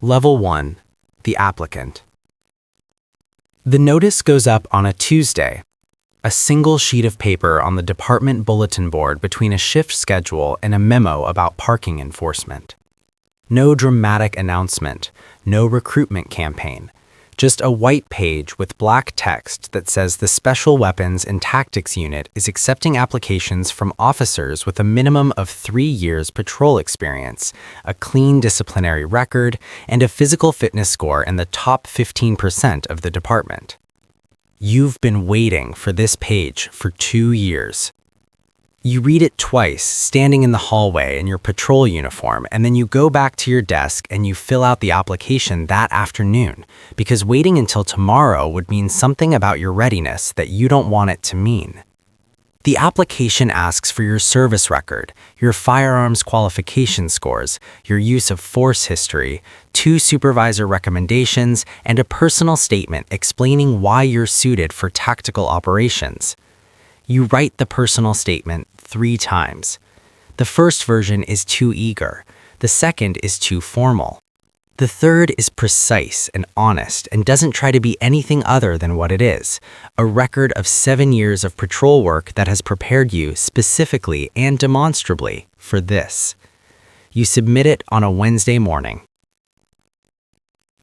Level 1. The applicant. The notice goes up on a Tuesday. A single sheet of paper on the department bulletin board between a shift schedule and a memo about parking enforcement. No dramatic announcement, no recruitment campaign. Just a white page with black text that says the Special Weapons and Tactics Unit is accepting applications from officers with a minimum of 3 years patrol experience, a clean disciplinary record, and a physical fitness score in the top 15% of the department. You've been waiting for this page for 2 years. You read it twice, standing in the hallway in your patrol uniform, and then you go back to your desk and you fill out the application that afternoon, because waiting until tomorrow would mean something about your readiness that you don't want it to mean. The application asks for your service record, your firearms qualification scores, your use of force history, 2 supervisor recommendations, and a personal statement explaining why you're suited for tactical operations. You write the personal statement 3 times. The first version is too eager. The second is too formal. The third is precise and honest and doesn't try to be anything other than what it is, a record of 7 years of patrol work that has prepared you specifically and demonstrably for this. You submit it on a Wednesday morning.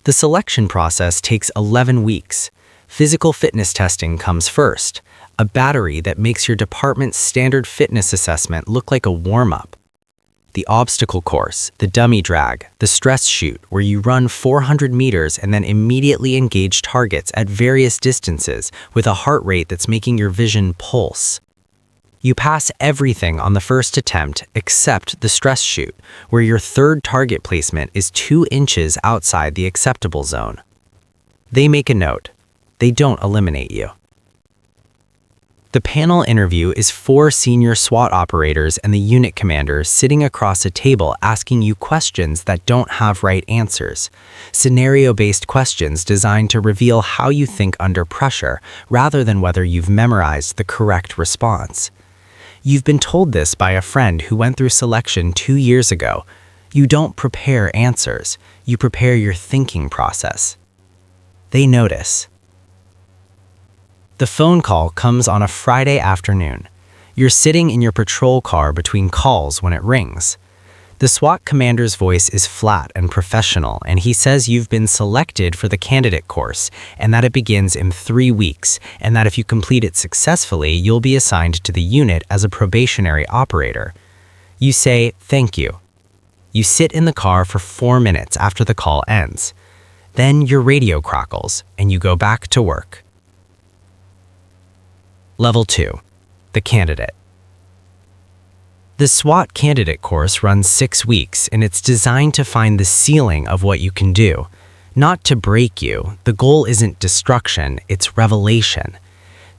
The selection process takes 11 weeks. Physical fitness testing comes first, a battery that makes your department's standard fitness assessment look like a warm-up. The obstacle course, the dummy drag, the stress shoot, where you run 400 meters and then immediately engage targets at various distances with a heart rate that's making your vision pulse. You pass everything on the first attempt except the stress shoot, where your third target placement is 2 inches outside the acceptable zone. They make a note. They don't eliminate you. The panel interview is 4 senior SWAT operators and the unit commander sitting across a table asking you questions that don't have right answers. Scenario-based questions designed to reveal how you think under pressure, rather than whether you've memorized the correct response. You've been told this by a friend who went through selection 2 years ago. You don't prepare answers, you prepare your thinking process. They notice. The phone call comes on a Friday afternoon. You're sitting in your patrol car between calls when it rings. The SWAT commander's voice is flat and professional, and he says you've been selected for the candidate course and that it begins in 3 weeks, and that if you complete it successfully, you'll be assigned to the unit as a probationary operator. You say, "Thank you." You sit in the car for 4 minutes after the call ends. Then your radio crackles, and you go back to work. Level 2. The candidate. The SWAT candidate course runs 6 weeks, and it's designed to find the ceiling of what you can do. Not to break you. The goal isn't destruction, it's revelation.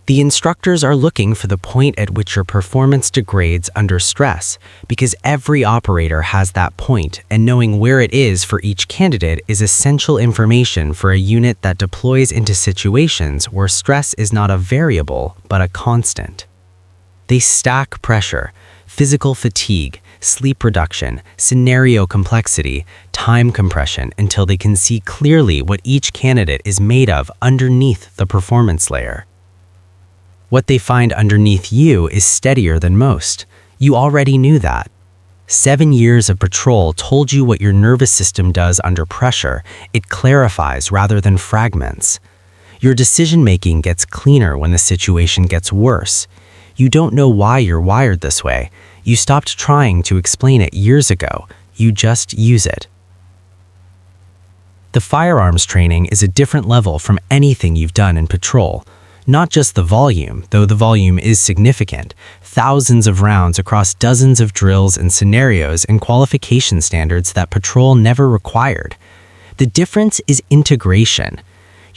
The instructors are looking for the point at which your performance degrades under stress, because every operator has that point, and knowing where it is for each candidate is essential information for a unit that deploys into situations where stress is not a variable, but a constant. They stack pressure, physical fatigue, sleep reduction, scenario complexity, time compression until they can see clearly what each candidate is made of underneath the performance layer. What they find underneath you is steadier than most. You already knew that. 7 years of patrol told you what your nervous system does under pressure. It clarifies rather than fragments. Your decision-making gets cleaner when the situation gets worse. You don't know why you're wired this way. You stopped trying to explain it years ago. You just use it. The firearms training is a different level from anything you've done in patrol. Not just the volume, though the volume is significant. Thousands of rounds across dozens of drills and scenarios and qualification standards that patrol never required. The difference is integration.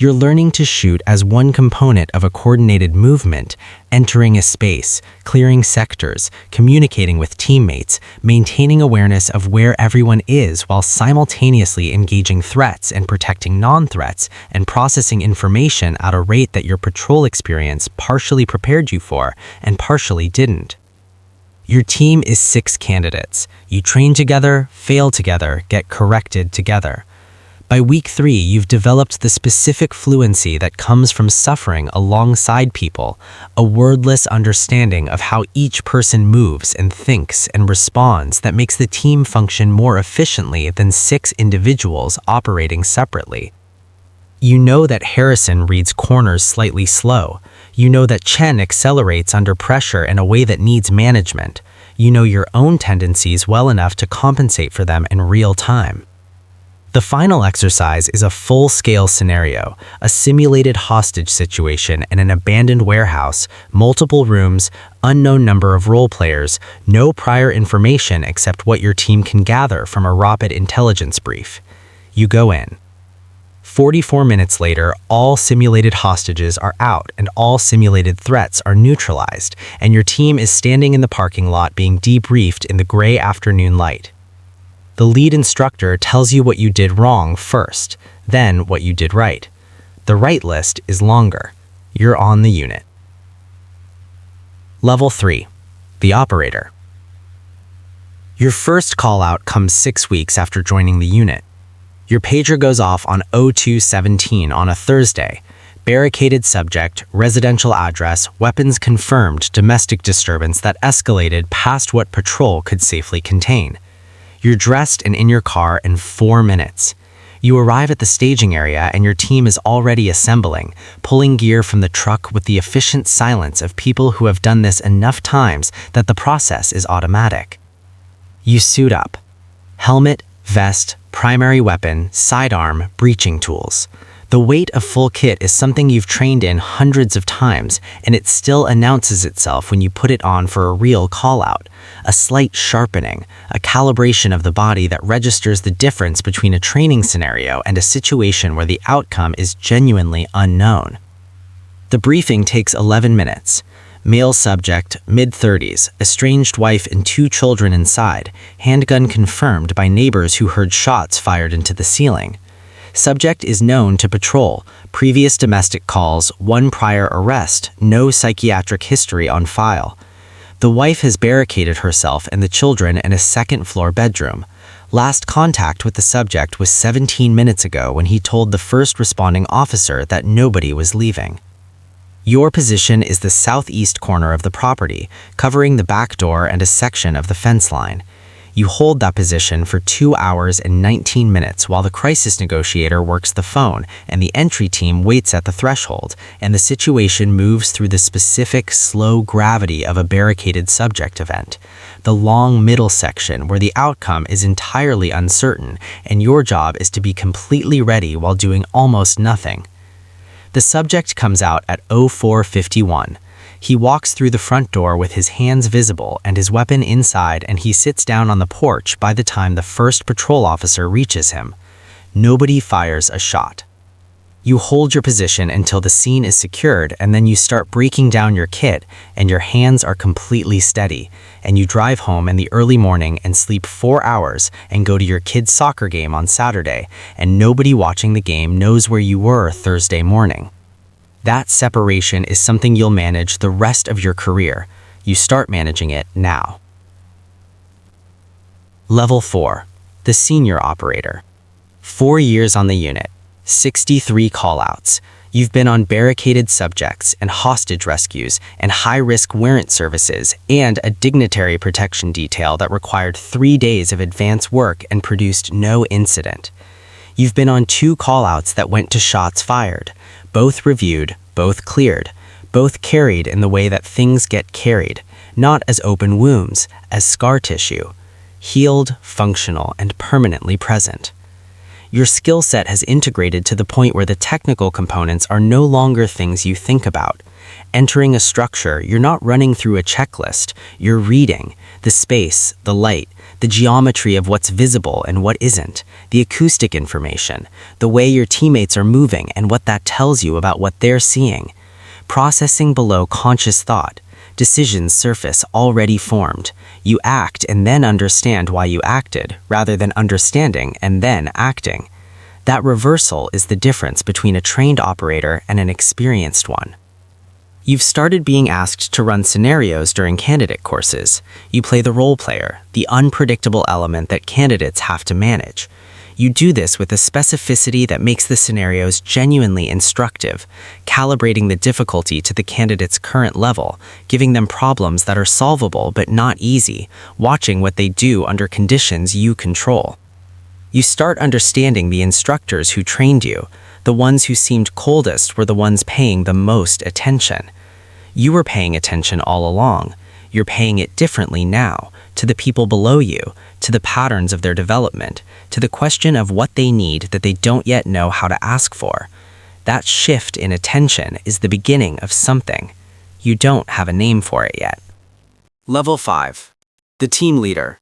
You're learning to shoot as one component of a coordinated movement, entering a space, clearing sectors, communicating with teammates, maintaining awareness of where everyone is while simultaneously engaging threats and protecting non-threats, and processing information at a rate that your patrol experience partially prepared you for and partially didn't. Your team is 6 candidates. You train together, fail together, get corrected together. By week 3, you've developed the specific fluency that comes from suffering alongside people, a wordless understanding of how each person moves and thinks and responds that makes the team function more efficiently than 6 individuals operating separately. You know that Harrison reads corners slightly slow. You know that Chen accelerates under pressure in a way that needs management. You know your own tendencies well enough to compensate for them in real time. The final exercise is a full-scale scenario, a simulated hostage situation in an abandoned warehouse, multiple rooms, unknown number of role players, no prior information except what your team can gather from a rapid intelligence brief. You go in. 44 minutes later, all simulated hostages are out and all simulated threats are neutralized, and your team is standing in the parking lot being debriefed in the gray afternoon light. The lead instructor tells you what you did wrong first, then what you did right. The right list is longer. You're on the unit. Level 3. The operator. Your first call-out comes 6 weeks after joining the unit. Your pager goes off on 0217 on a Thursday. Barricaded subject, residential address, weapons confirmed, domestic disturbance that escalated past what patrol could safely contain. You're dressed and in your car in 4 minutes. You arrive at the staging area and your team is already assembling, pulling gear from the truck with the efficient silence of people who have done this enough times that the process is automatic. You suit up. Helmet, vest, primary weapon, sidearm, breaching tools. The weight of full kit is something you've trained in hundreds of times, and it still announces itself when you put it on for a real call-out. A slight sharpening, a calibration of the body that registers the difference between a training scenario and a situation where the outcome is genuinely unknown. The briefing takes 11 minutes. Male subject, mid-30s, estranged wife and 2 children inside, handgun confirmed by neighbors who heard shots fired into the ceiling. Subject is known to patrol, previous domestic calls, 1 prior arrest, no psychiatric history on file. The wife has barricaded herself and the children in a second-floor bedroom. Last contact with the subject was 17 minutes ago when he told the first responding officer that nobody was leaving. Your position is the southeast corner of the property, covering the back door and a section of the fence line. You hold that position for 2 hours and 19 minutes while the crisis negotiator works the phone and the entry team waits at the threshold, and the situation moves through the specific slow gravity of a barricaded subject event. The long middle section where the outcome is entirely uncertain, and your job is to be completely ready while doing almost nothing. The subject comes out at 0451. He walks through the front door with his hands visible and his weapon inside, and he sits down on the porch by the time the first patrol officer reaches him. Nobody fires a shot. You hold your position until the scene is secured, and then you start breaking down your kit, and your hands are completely steady, and you drive home in the early morning and sleep 4 hours and go to your kid's soccer game on Saturday, and nobody watching the game knows where you were Thursday morning. That separation is something you'll manage the rest of your career. You start managing it now. Level 4. The senior operator. 4 years on the unit. 63 call-outs. You've been on barricaded subjects and hostage rescues and high-risk warrant services and a dignitary protection detail that required 3 days of advance work and produced no incident. You've been on 2 call-outs that went to shots fired, both reviewed, both cleared, both carried in the way that things get carried, not as open wounds, as scar tissue, healed, functional, and permanently present. Your skill set has integrated to the point where the technical components are no longer things you think about. Entering a structure, you're not running through a checklist, you're reading the space, the light, the geometry of what's visible and what isn't, the acoustic information, the way your teammates are moving and what that tells you about what they're seeing. Processing below conscious thought, decisions surface already formed. You act and then understand why you acted, rather than understanding and then acting. That reversal is the difference between a trained operator and an experienced one. You've started being asked to run scenarios during candidate courses. You play the role player, the unpredictable element that candidates have to manage. You do this with a specificity that makes the scenarios genuinely instructive, calibrating the difficulty to the candidate's current level, giving them problems that are solvable but not easy, watching what they do under conditions you control. You start understanding the instructors who trained you. The ones who seemed coldest were the ones paying the most attention. You were paying attention all along. You're paying it differently now, to the people below you, to the patterns of their development, to the question of what they need that they don't yet know how to ask for. That shift in attention is the beginning of something. You don't have a name for it yet. Level 5. The team leader.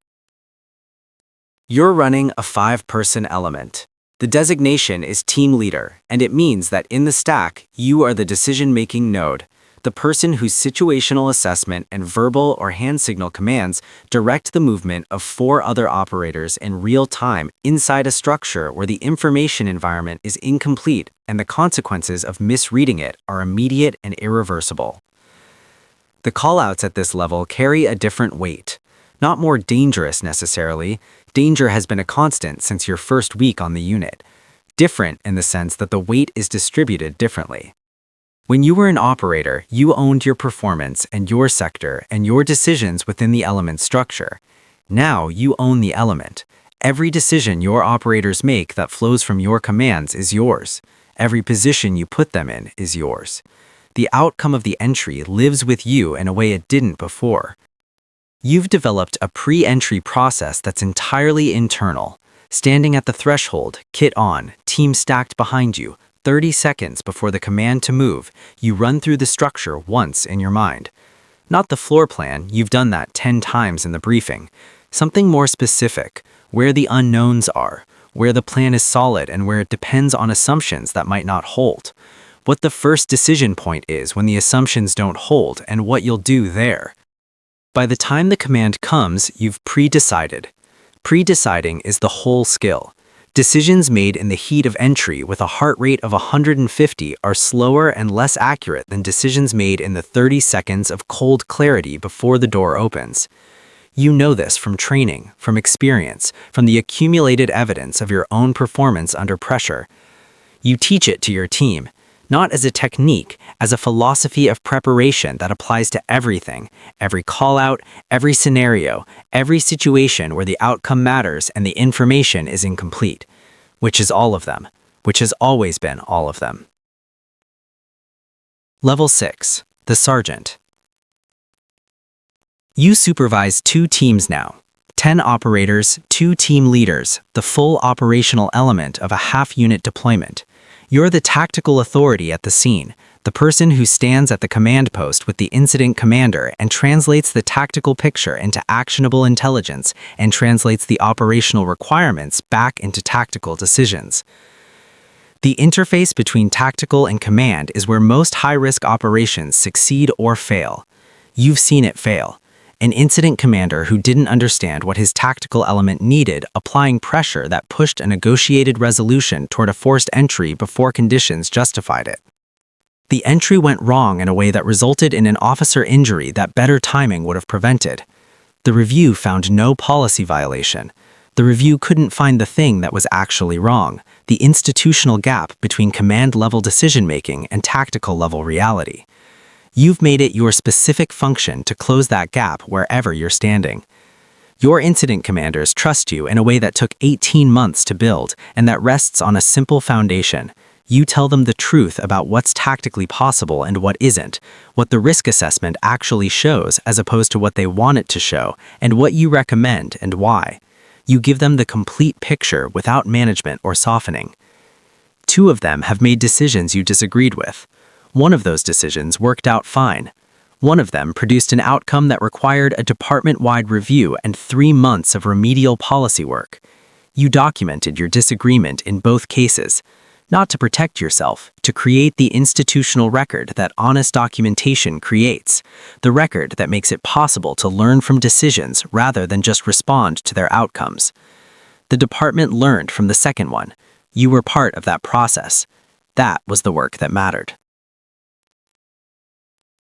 You're running a 5-person element. The designation is team leader, and it means that in the stack, you are the decision-making node, the person whose situational assessment and verbal or hand signal commands direct the movement of 4 other operators in real time inside a structure where the information environment is incomplete and the consequences of misreading it are immediate and irreversible. The callouts at this level carry a different weight. Not more dangerous necessarily. Danger has been a constant since your first week on the unit. Different in the sense that the weight is distributed differently. When you were an operator, you owned your performance and your sector and your decisions within the element structure. Now you own the element. Every decision your operators make that flows from your commands is yours. Every position you put them in is yours. The outcome of the entry lives with you in a way it didn't before. You've developed a pre-entry process that's entirely internal. Standing at the threshold, kit on, team stacked behind you, 30 seconds before the command to move, you run through the structure once in your mind. Not the floor plan, you've done that 10 times in the briefing. Something more specific, where the unknowns are, where the plan is solid and where it depends on assumptions that might not hold. What the first decision point is when the assumptions don't hold and what you'll do there. By the time the command comes, you've pre-decided. Pre-deciding is the whole skill. Decisions made in the heat of entry with a heart rate of 150 are slower and less accurate than decisions made in the 30 seconds of cold clarity before the door opens. You know this from training, from experience, from the accumulated evidence of your own performance under pressure. You teach it to your team, not as a technique, as a philosophy of preparation that applies to everything, every call-out, every scenario, every situation where the outcome matters and the information is incomplete, which is all of them, which has always been all of them. Level 6. The Sergeant. You supervise 2 teams now, 10 operators, 2 team leaders, the full operational element of a half-unit deployment. You're the tactical authority at the scene, the person who stands at the command post with the incident commander and translates the tactical picture into actionable intelligence and translates the operational requirements back into tactical decisions. The interface between tactical and command is where most high-risk operations succeed or fail. You've seen it fail. An incident commander who didn't understand what his tactical element needed, applying pressure that pushed a negotiated resolution toward a forced entry before conditions justified it. The entry went wrong in a way that resulted in an officer injury that better timing would have prevented. The review found no policy violation. The review couldn't find the thing that was actually wrong, the institutional gap between command-level decision-making and tactical-level reality. You've made it your specific function to close that gap wherever you're standing. Your incident commanders trust you in a way that took 18 months to build and that rests on a simple foundation. You tell them the truth about what's tactically possible and what isn't, what the risk assessment actually shows as opposed to what they want it to show, and what you recommend and why. You give them the complete picture without management or softening. 2 of them have made decisions you disagreed with. One of those decisions worked out fine. One of them produced an outcome that required a department-wide review and 3 months of remedial policy work. You documented your disagreement in both cases, not to protect yourself, to create the institutional record that honest documentation creates, the record that makes it possible to learn from decisions rather than just respond to their outcomes. The department learned from the second one. You were part of that process. That was the work that mattered.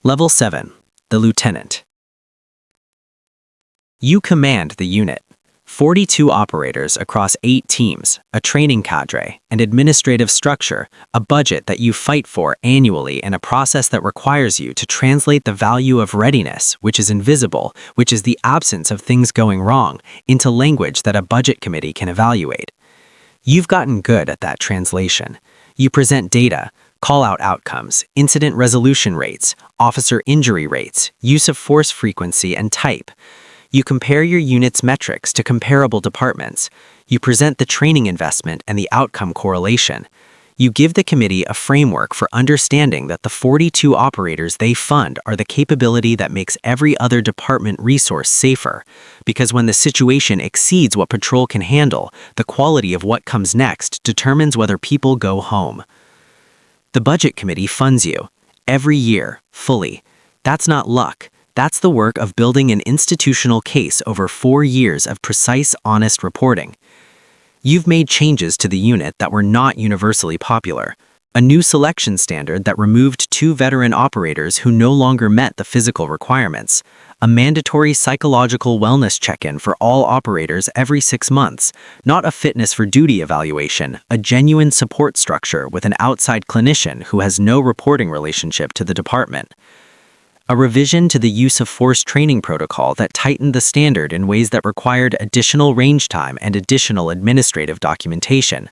Level 7. The Lieutenant. You command the unit. 42 operators across 8 teams, a training cadre, an administrative structure, a budget that you fight for annually, and a process that requires you to translate the value of readiness, which is invisible, which is the absence of things going wrong, into language that a budget committee can evaluate. You've gotten good at that translation. You present data, call out outcomes, incident resolution rates, officer injury rates, use of force frequency and type. You compare your unit's metrics to comparable departments. You present the training investment and the outcome correlation. You give the committee a framework for understanding that the 42 operators they fund are the capability that makes every other department resource safer, because when the situation exceeds what patrol can handle, the quality of what comes next determines whether people go home. The budget committee funds you, every year, fully. That's not luck. That's the work of building an institutional case over 4 years of precise, honest reporting. You've made changes to the unit that were not universally popular. A new selection standard that removed 2 veteran operators who no longer met the physical requirements. A mandatory psychological wellness check-in for all operators every 6 months. Not a fitness for duty evaluation, a genuine support structure with an outside clinician who has no reporting relationship to the department. A revision to the use of force training protocol that tightened the standard in ways that required additional range time and additional administrative documentation.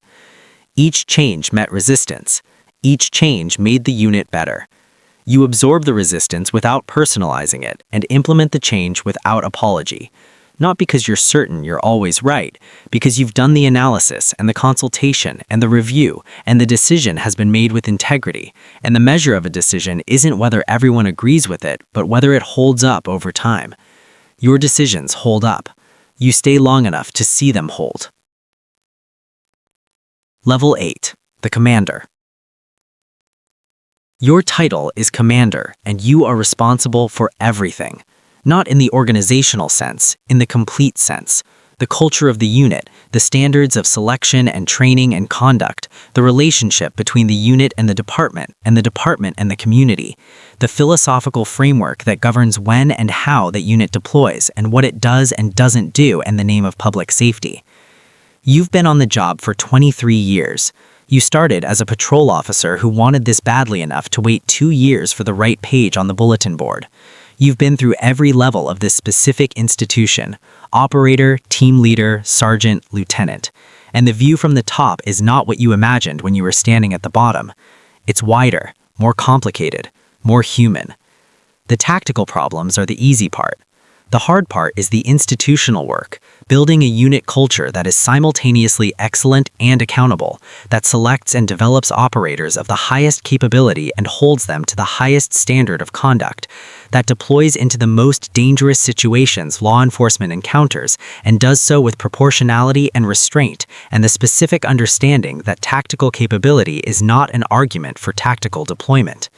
Each change met resistance. Each change made the unit better. You absorb the resistance without personalizing it and implement the change without apology. Not because you're certain you're always right, because you've done the analysis and the consultation and the review, and the decision has been made with integrity. And the measure of a decision isn't whether everyone agrees with it, but whether it holds up over time. Your decisions hold up. You stay long enough to see them hold. Level 8. The Commander. Your title is Commander, and you are responsible for everything. Not in the organizational sense, in the complete sense. The culture of the unit, the standards of selection and training and conduct, the relationship between the unit and the department and the community, the philosophical framework that governs when and how that unit deploys and what it does and doesn't do in the name of public safety. You've been on the job for 23 years. You started as a patrol officer who wanted this badly enough to wait 2 years for the right page on the bulletin board. You've been through every level of this specific institution: operator, team leader, sergeant, lieutenant. And the view from the top is not what you imagined when you were standing at the bottom. It's wider, more complicated, more human. The tactical problems are the easy part. The hard part is the institutional work, building a unit culture that is simultaneously excellent and accountable, that selects and develops operators of the highest capability and holds them to the highest standard of conduct, that deploys into the most dangerous situations law enforcement encounters and does so with proportionality and restraint and the specific understanding that tactical capability is not an argument for tactical deployment.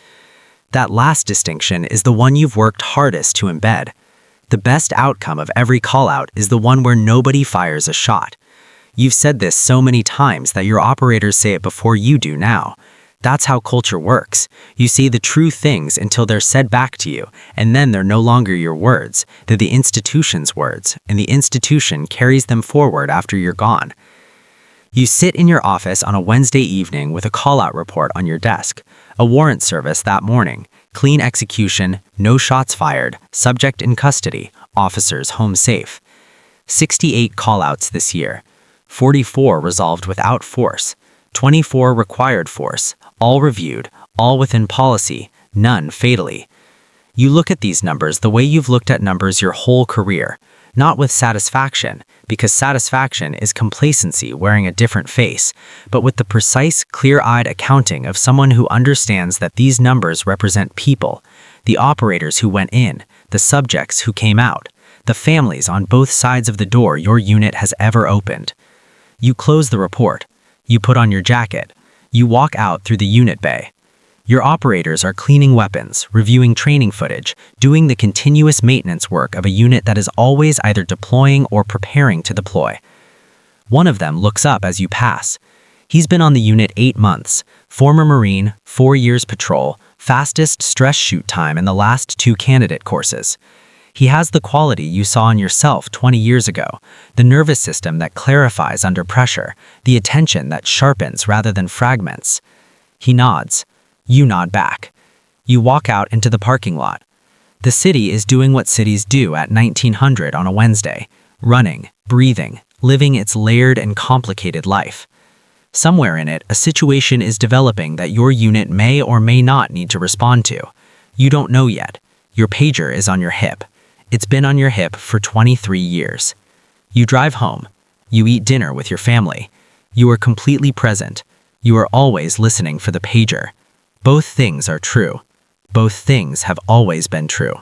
That last distinction is the one you've worked hardest to embed. The best outcome of every call-out is the one where nobody fires a shot. You've said this so many times that your operators say it before you do now. That's how culture works. You say the true things until they're said back to you, and then they're no longer your words. They're the institution's words, and the institution carries them forward after you're gone. You sit in your office on a Wednesday evening with a call-out report on your desk, a warrant service that morning, clean execution, no shots fired, subject in custody, officers home safe. 68 call-outs this year, 44 resolved without force, 24 required force, all reviewed, all within policy, none fatally. You look at these numbers the way you've looked at numbers your whole career, not with satisfaction, because satisfaction is complacency wearing a different face, but with the precise, clear-eyed accounting of someone who understands that these numbers represent people, the operators who went in, the subjects who came out, the families on both sides of the door your unit has ever opened. You close the report. You put on your jacket. You walk out through the unit bay. Your operators are cleaning weapons, reviewing training footage, doing the continuous maintenance work of a unit that is always either deploying or preparing to deploy. One of them looks up as you pass. He's been on the unit 8 months, former Marine, 4 years patrol, fastest stress shoot time in the last 2 candidate courses. He has the quality you saw in yourself 20 years ago, the nervous system that clarifies under pressure, the attention that sharpens rather than fragments. He nods. You nod back. You walk out into the parking lot. The city is doing what cities do at 1900 on a Wednesday, running, breathing, living its layered and complicated life. Somewhere in it, a situation is developing that your unit may or may not need to respond to. You don't know yet. Your pager is on your hip. It's been on your hip for 23 years. You drive home. You eat dinner with your family. You are completely present. You are always listening for the pager. Both things are true. Both things have always been true.